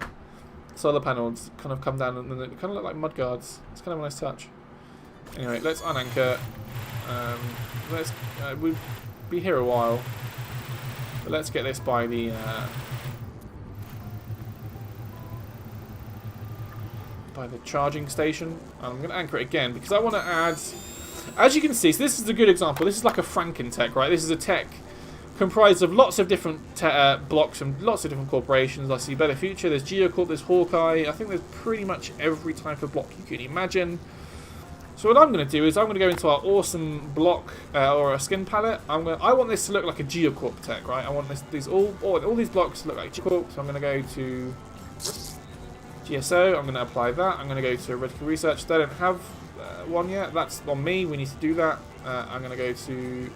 solar panels kind of come down and they kind of look like mud guards. It's kind of a nice touch. Anyway, let's unanchor. We'll be here a while, but let's get this by the charging station. And I'm going to anchor it again because I want to add. As you can see, so this is a good example. This is like a Franken tech, right? This is a tech comprised of lots of different blocks from lots of different corporations. I see Better Future, there's Geocorp, there's Hawkeye. I think there's pretty much every type of block you can imagine. So what I'm going to do is I'm going to go into our awesome block or a skin palette. I want this to look like a Geocorp tech, right? I want all these blocks to look like Geocorp. So I'm going to go to GSO. I'm going to apply that. I'm going to go to Radical Research. They don't have one yet. That's on me. We need to do that. I'm going to go to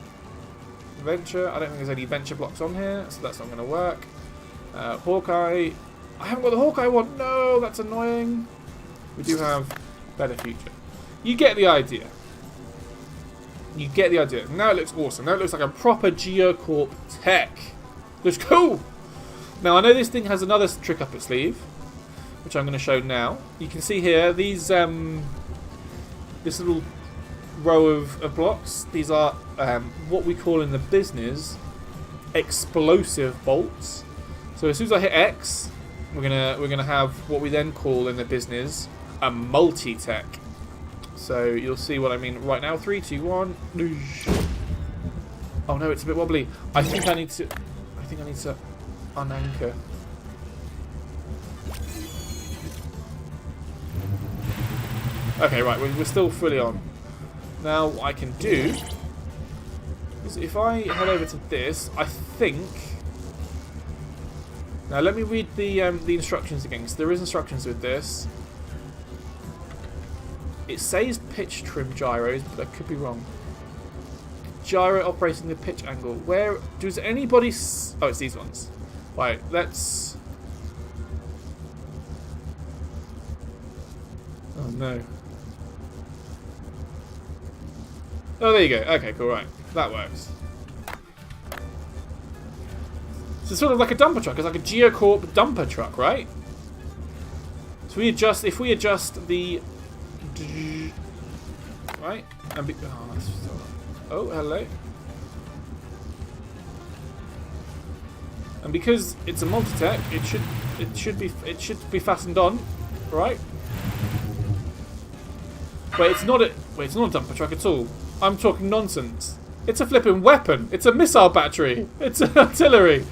Venture. I don't think there's any Venture blocks on here, so that's not going to work. Hawkeye. I haven't got the Hawkeye one. No, that's annoying. We do have Better Future. You get the idea. Now it looks awesome. Now it looks like a proper Geocorp tech. Looks cool. Now I know this thing has another trick up its sleeve, which I'm going to show now. You can see here these this little row of blocks. These are what we call in the business explosive bolts. So as soon as I hit X, we're gonna have what we then call in the business a multi-tech. So you'll see what I mean right now. 3, 2, 1. Oh no, it's a bit wobbly. I think I need to unanchor. Okay, right, we're still fully on. Now what I can do is if I head over to this, I think. Now let me read the instructions again, because there is instructions with this. It says pitch trim gyros, but I could be wrong. Gyro operating the pitch angle. Where does anybody? Oh, it's these ones. Right, let's. Oh no. Oh, there you go. Okay, cool. Right, that works. So it's sort of like a dumper truck. It's like a Geocorp dumper truck, right? So if we adjust the right, and oh, hello. And because it's a multi-tech, it should be fastened on, right? Wait, it's not a dumper truck at all. I'm talking nonsense. It's a flipping weapon. It's a missile battery. It's an artillery.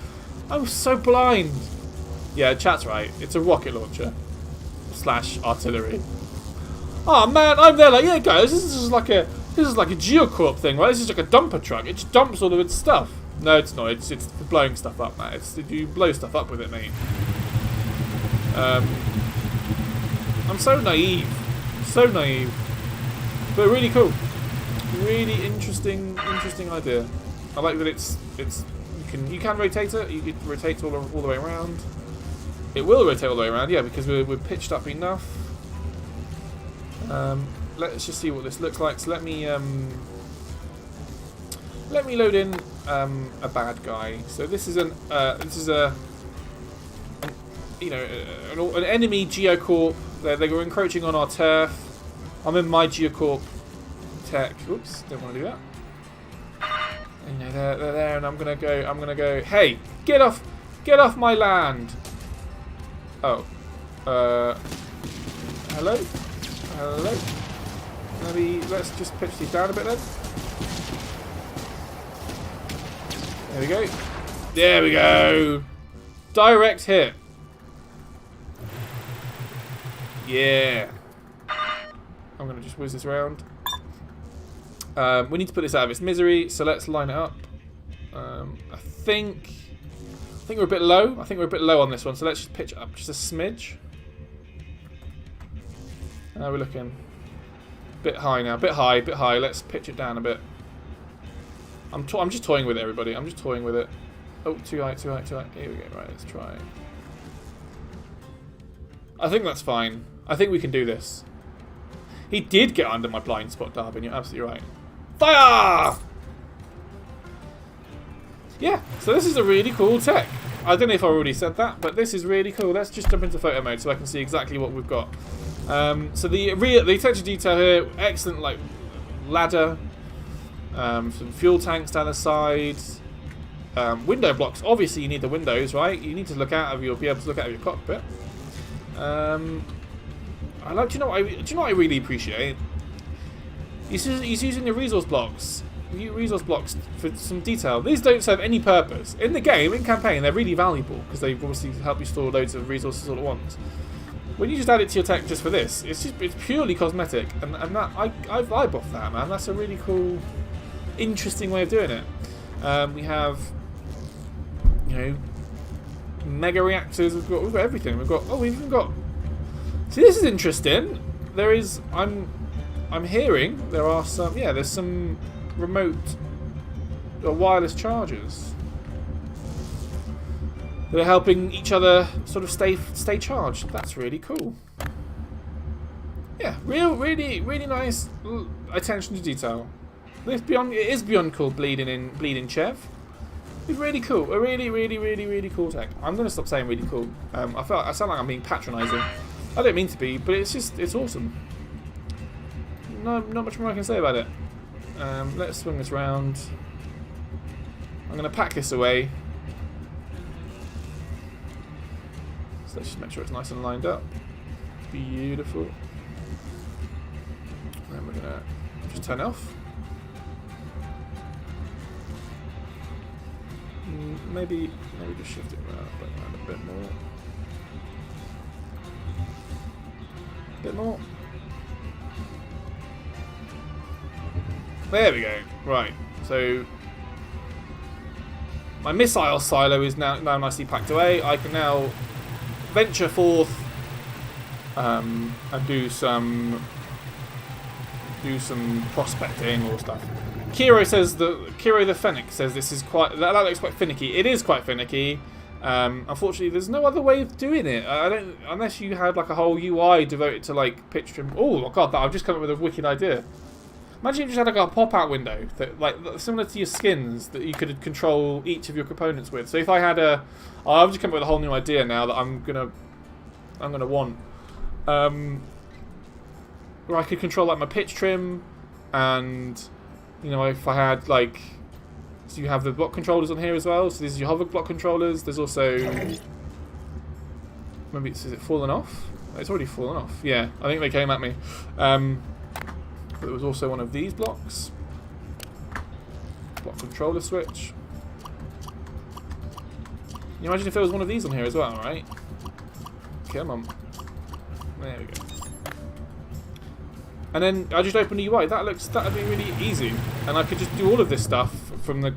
I'm so blind. Yeah, chat's right. It's a rocket launcher / artillery. Oh man, I'm there like, yeah guys, this is like a Geocorp thing, right? This is like a dumper truck. It just dumps all of its stuff. No, it's not. It's for blowing stuff up, man. You blow stuff up with it, mate. I'm so naive, but really cool, really interesting idea. I like that it's you can rotate it. You can rotate all the way around. It will rotate all the way around, yeah, because we're pitched up enough. Let's just see what this looks like. So let me load in a bad guy. So this is an enemy Geocorp. They were encroaching on our turf. I'm in my Geocorp tech. Oops, don't want to do that. You know, they're there, and I'm gonna go. Hey, get off my land. Oh, hello. Maybe let's just pitch these down a bit then. There we go. Direct hit. Yeah. I'm going to just whiz this around. We need to put this out of its misery, so let's line it up. I think we're a bit low. I think we're a bit low on this one, so let's just pitch it up just a smidge. We're looking a bit high now. Bit high. Let's pitch it down a bit. I'm just toying with it, everybody. I'm just toying with it. Oh, too high. Here we go. Right, let's try. I think that's fine. I think we can do this. He did get under my blind spot, Darwin. You're absolutely right. Fire! Yeah, so this is a really cool tech. I don't know if I already said that, but this is really cool. Let's just jump into photo mode so I can see exactly what we've got. So the attention to detail here, excellent, like ladder, some fuel tanks down the side, window blocks. Obviously, you need the windows, right? You need to look out of be able to look out of your cockpit. I like. Do you know what I really appreciate? He's using the resource blocks. Resource blocks for some detail. These don't serve any purpose in the game. In campaign, they're really valuable because they obviously help you store loads of resources all at once. When you just add it to your tech just for this, it's purely cosmetic, and that I vibe off that, man. That's a really cool, interesting way of doing it. We have, mega reactors. We've got everything. We've even got. See, this is interesting. There is. I'm hearing there are some. Yeah, there's some remote wireless chargers that are helping each other sort of stay charged. That's really cool. Yeah, really nice attention to detail. It is beyond cool. Bleeding Chev. It's really cool. A really cool tech. I'm gonna stop saying really cool. I sound like I'm being patronising. I don't mean to be, but it's awesome. No, not much more I can say about it. Let's swing this round. I'm gonna pack this away. So let's just make sure it's nice and lined up. Beautiful. Then we're gonna just turn it off. Maybe just shift it around a bit more. There we go. Right. So my missile silo is now nicely packed away. I can now venture forth and do some prospecting or stuff. Kiro the Fennec says this is that looks quite finicky. It is quite finicky. Unfortunately, there's no other way of doing it. Unless you had like a whole UI devoted to like pitch trim. Oh my god, I've just come up with a wicked idea. Imagine if you just had like a pop-out window that, like, similar to your skins that you could control each of your components with. So if I had I've just come up with a whole new idea now that I'm gonna want. Where I could control like my pitch trim, and if I had like. So you have the block controllers on here as well. So these are your hover block controllers. There's also... Maybe is it fallen off? It's already fallen off. Yeah, I think they came at me. But there was also one of these blocks. Block controller switch. Can you imagine if there was one of these on here as well, right? Come on. There we go. And then I just open the UI. That'd be really easy, and I could just do all of this stuff from the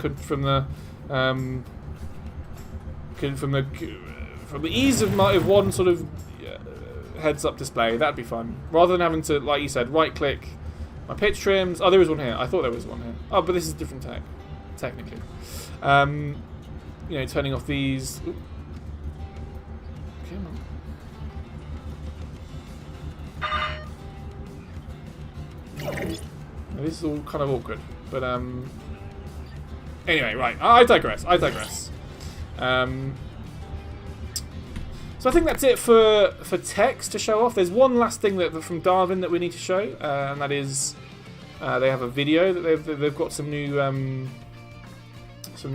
ease of one sort of heads-up display. That'd be fun. Rather than having to, like you said, right-click my pitch trims. Oh, there is one here. I thought there was one here. Oh, but this is different tech, technically. You know, turning off these. Ooh. Come on. This is all kind of awkward, but anyway, right. I digress. So I think that's it for Techs to show off. There's one last thing that from Darwin that we need to show, and that is they have a video that they've got some new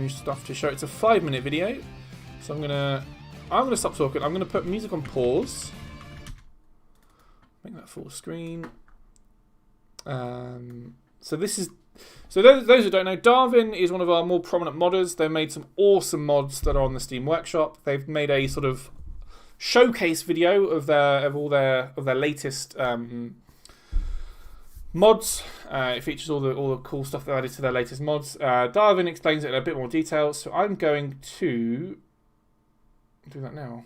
stuff to show. It's a 5-minute video, so I'm gonna stop talking. I'm gonna put music on pause. Make that full screen. So those who don't know, Darwin is one of our more prominent modders. They've made some awesome mods that are on the Steam Workshop. They've made a sort of showcase video of all their latest mods. It features all the cool stuff they added to their latest mods. Darwin explains it in a bit more detail, so I'm going to do that now.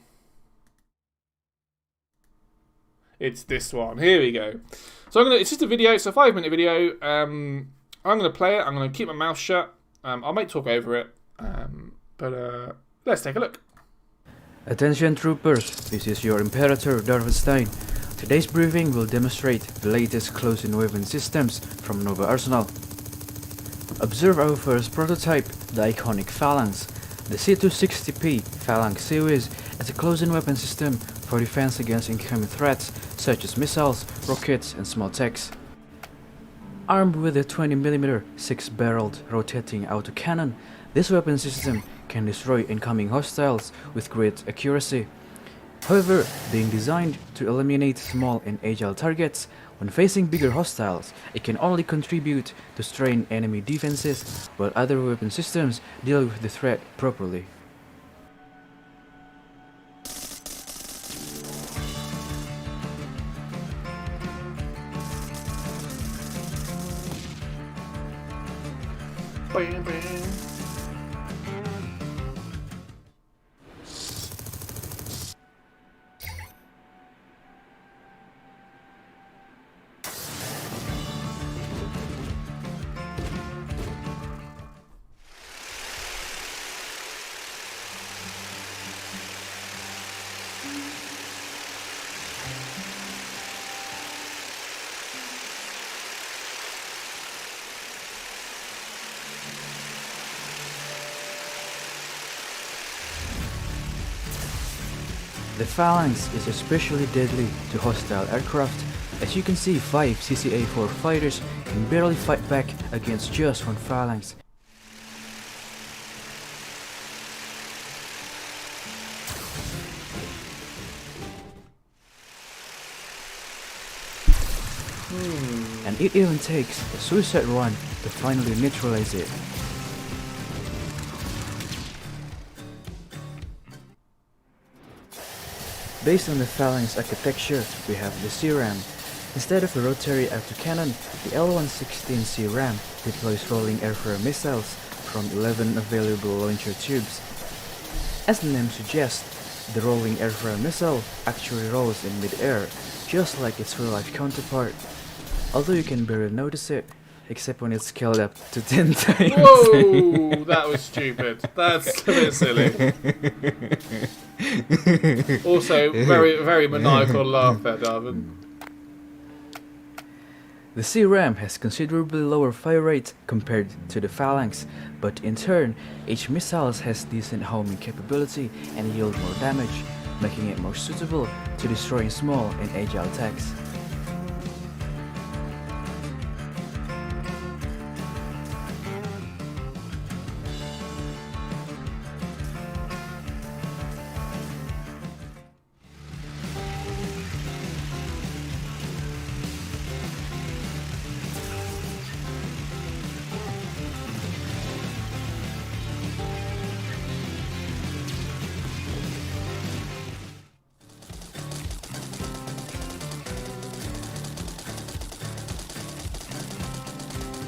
It's this one. Here we go. So it's just a video. It's a 5-minute video. I'm gonna play it. I'm gonna keep my mouth shut. I might talk over it, but let's take a look. Attention troopers, this is your Imperator Darvenstein. Today's briefing will demonstrate the latest close-in weapon systems from Nova Arsenal. Observe our first prototype, the iconic Phalanx. The C260P Phalanx series is a close-in weapon system for defense against incoming threats such as missiles, rockets and small techs. Armed with a 20mm 6-barreled rotating autocannon, this weapon system can destroy incoming hostiles with great accuracy. However, being designed to eliminate small and agile targets, when facing bigger hostiles, it can only contribute to strain enemy defenses, while other weapon systems deal with the threat properly. Bam, bam. The Phalanx is especially deadly to hostile aircraft. As you can see, 5 CCA-4 fighters can barely fight back against just one Phalanx. And it even takes a suicide run to finally neutralize it. Based on the Phalanx architecture, we have the C-RAM. Instead of a rotary autocannon, the L116C RAM deploys rolling airfare missiles from 11 available launcher tubes. As the name suggests, the rolling airfare missile actually rolls in mid-air, just like its real-life counterpart. Although you can barely notice it, except when it's scaled up to 10 times. Whoa, that was stupid. That's a bit silly. Also, very, very maniacal laugh there, Darwin. The C-RAM has considerably lower fire rate compared to the Phalanx, but in turn, each missile has decent homing capability and yield more damage, making it more suitable to destroying small and agile attacks.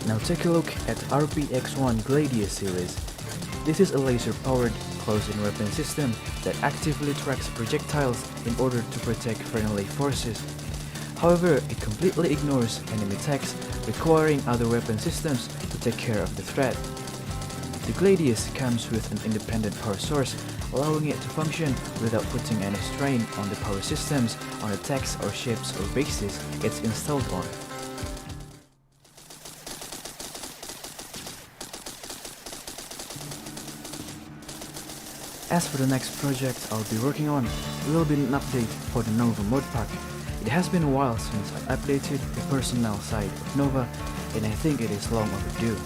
Now take a look at RPX-1 Gladius series. This is a laser-powered, close-in weapon system that actively tracks projectiles in order to protect friendly forces. However, it completely ignores enemy techs, requiring other weapon systems to take care of the threat. The Gladius comes with an independent power source, allowing it to function without putting any strain on the power systems on the techs or ships or bases it's installed on. As for the next project I'll be working on, will be an update for the Nova mod pack. It has been a while since I updated the personnel side of Nova, and I think it is long overdue.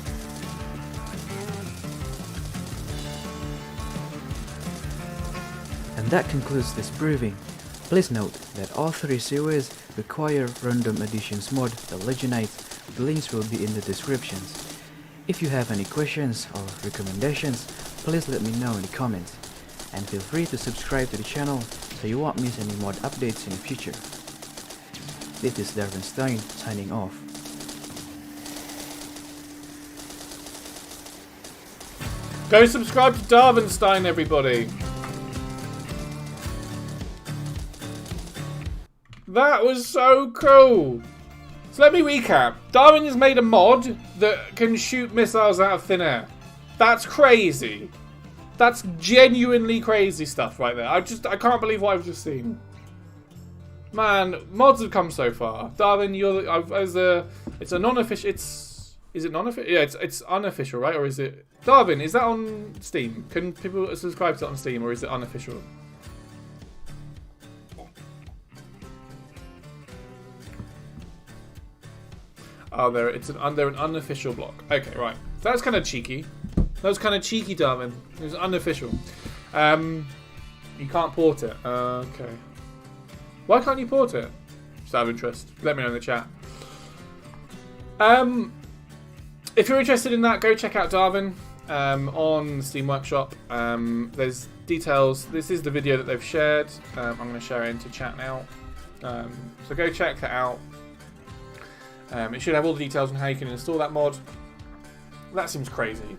And that concludes this briefing. Please note that all 3 series require Random Editions mod, the Legionite. The links will be in the descriptions. If you have any questions or recommendations, please let me know in the comments. And feel free to subscribe to the channel so you won't miss any mod updates in the future. This is Darwin Stein signing off. Go subscribe to Darwinstein, everybody. That was so cool. So let me recap. Darwin has made a mod that can shoot missiles out of thin air. That's crazy. That's genuinely crazy stuff right there. I can't believe what I've just seen. Man, mods have come so far. Darwin, it's a non-official. Is it non-official? Yeah, it's unofficial, right? Or is it? Darwin, is that on Steam? Can people subscribe to it on Steam, or is it unofficial? Oh, they're an unofficial block. Okay, right. So that's kind of cheeky. That was kind of cheeky, Darwin. It was unofficial. You can't port it. Okay. Why can't you port it? Just out of interest. Let me know in the chat. If you're interested in that, go check out Darwin on Steam Workshop. There's details. This is the video that they've shared. I'm going to share it into chat now. So go check that out. It should have all the details on how you can install that mod. That seems crazy.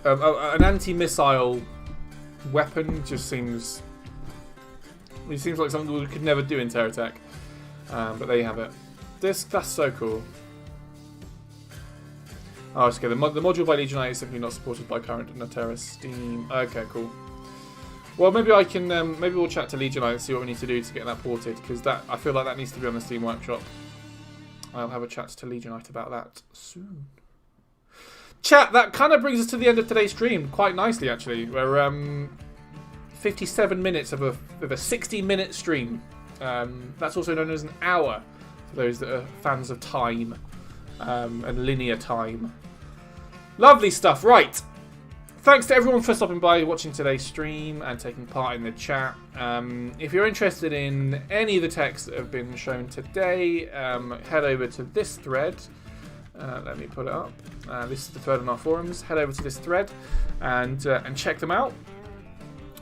An anti-missile weapon just seems... It seems like something we could never do in TerraTech. But there you have it. That's so cool. Oh, it's okay. The module by Legionite is simply not supported by current Terra Steam. Okay, cool. Well, maybe I can. Maybe we'll chat to Legionite and see what we need to do to get that ported, because I feel like that needs to be on the Steam Workshop. I'll have a chat to Legionite about that soon. Chat, that kind of brings us to the end of today's stream, quite nicely actually. We're 57 minutes of a 60-minute stream. That's also known as an hour for those that are fans of time and linear time. Lovely stuff. Right. Thanks to everyone for stopping by, watching today's stream and taking part in the chat. If you're interested in any of the texts that have been shown today, head over to this thread. Let me put it up. This is the thread on our forums. Head over to this thread and check them out.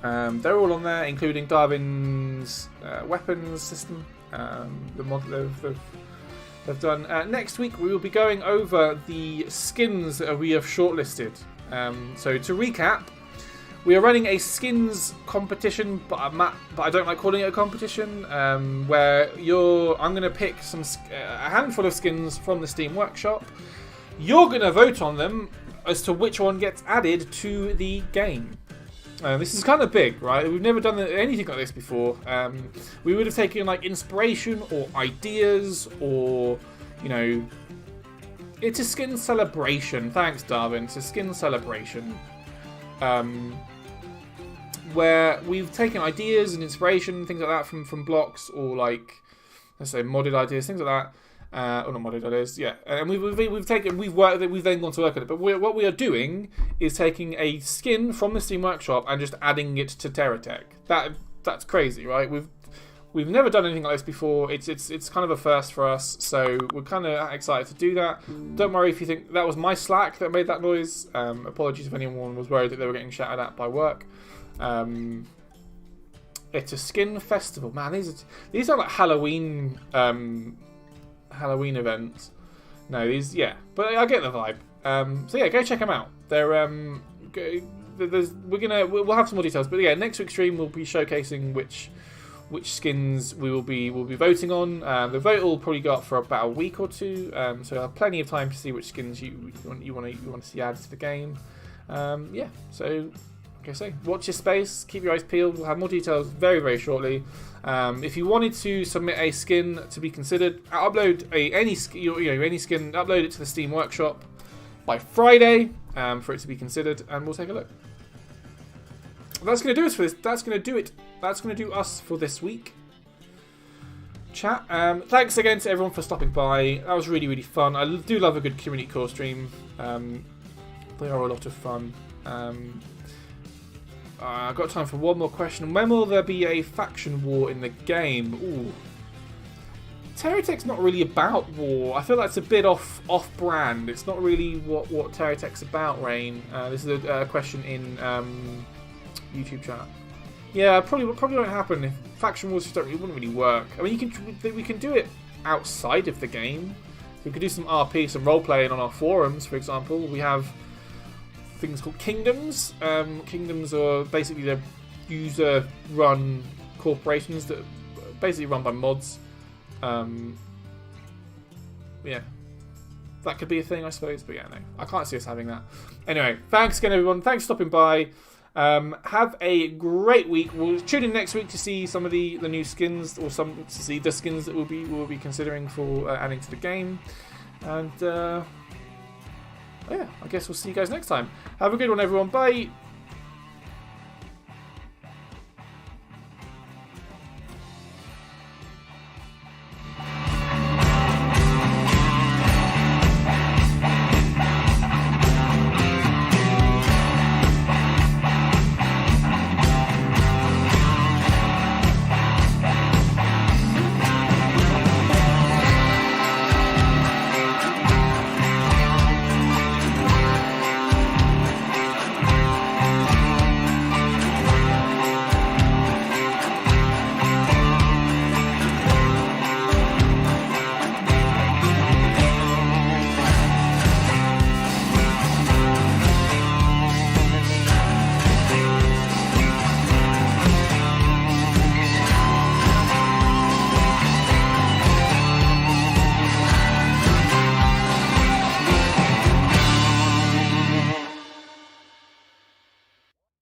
They're all on there, including Darwin's weapons system, the mod they've done. Next week we will be going over the skins that we have shortlisted. So to recap, we are running a skins competition, but I don't like calling it a competition. Where I'm going to pick a handful of skins from the Steam Workshop. You're going to vote on them as to which one gets added to the game. This is kind of big, right? We've never done anything like this before. We would have taken like inspiration or ideas, or it's a skin celebration. Thanks, Darwin. It's a skin celebration. Where we've taken ideas and inspiration, things like that, from blocks, or like, let's say, modded ideas, things like that. Or not modded ideas, yeah. And we've then gone to work on it. But what we are doing is taking a skin from the Steam Workshop and just adding it to TerraTech. That's crazy, right? We've never done anything like this before. It's kind of a first for us, so we're kind of excited to do that. Don't worry if you think that was my Slack that made that noise. Apologies if anyone was worried that they were getting shouted at by work. It's a skin festival, man. These are like Halloween events. No, but I get the vibe. So yeah, go check them out. They're we'll have some more details. But yeah, next week's stream we'll be showcasing which skins we'll be voting on. The vote will probably go up for about a week or two, so you'll have plenty of time to see which skins you want to see added to the game. Yeah, so like I say, watch your space, keep your eyes peeled. We'll have more details very, very shortly. If you wanted to submit a skin to be considered, upload any skin, upload it to the Steam Workshop by Friday for it to be considered, and we'll take a look. That's going to do us for this. That's going to do us for this week. Chat. Thanks again to everyone for stopping by. That was really, really fun. I do love a good community core stream. They are a lot of fun. I've got time for one more question. When will there be a faction war in the game? Ooh. TerraTech's not really about war. I feel that's a bit off-brand. It's not really what TerraTech's about, Rain. This is a question in YouTube chat. Yeah, probably won't happen. If faction wars wouldn't really work. I mean, we can do it outside of the game. We could do some RP, some role playing on our forums, for example. We have things called kingdoms. Kingdoms are basically the user-run corporations that are basically run by mods. Yeah, that could be a thing, I suppose. But yeah, no, I can't see us having that. Anyway, thanks again, everyone. Thanks for stopping by. Have a great week. We'll tune in next week to see some of the new skins, or to see the skins that we'll be considering for adding to the game. And yeah, I guess we'll see you guys next time. Have a good one, everyone. Bye.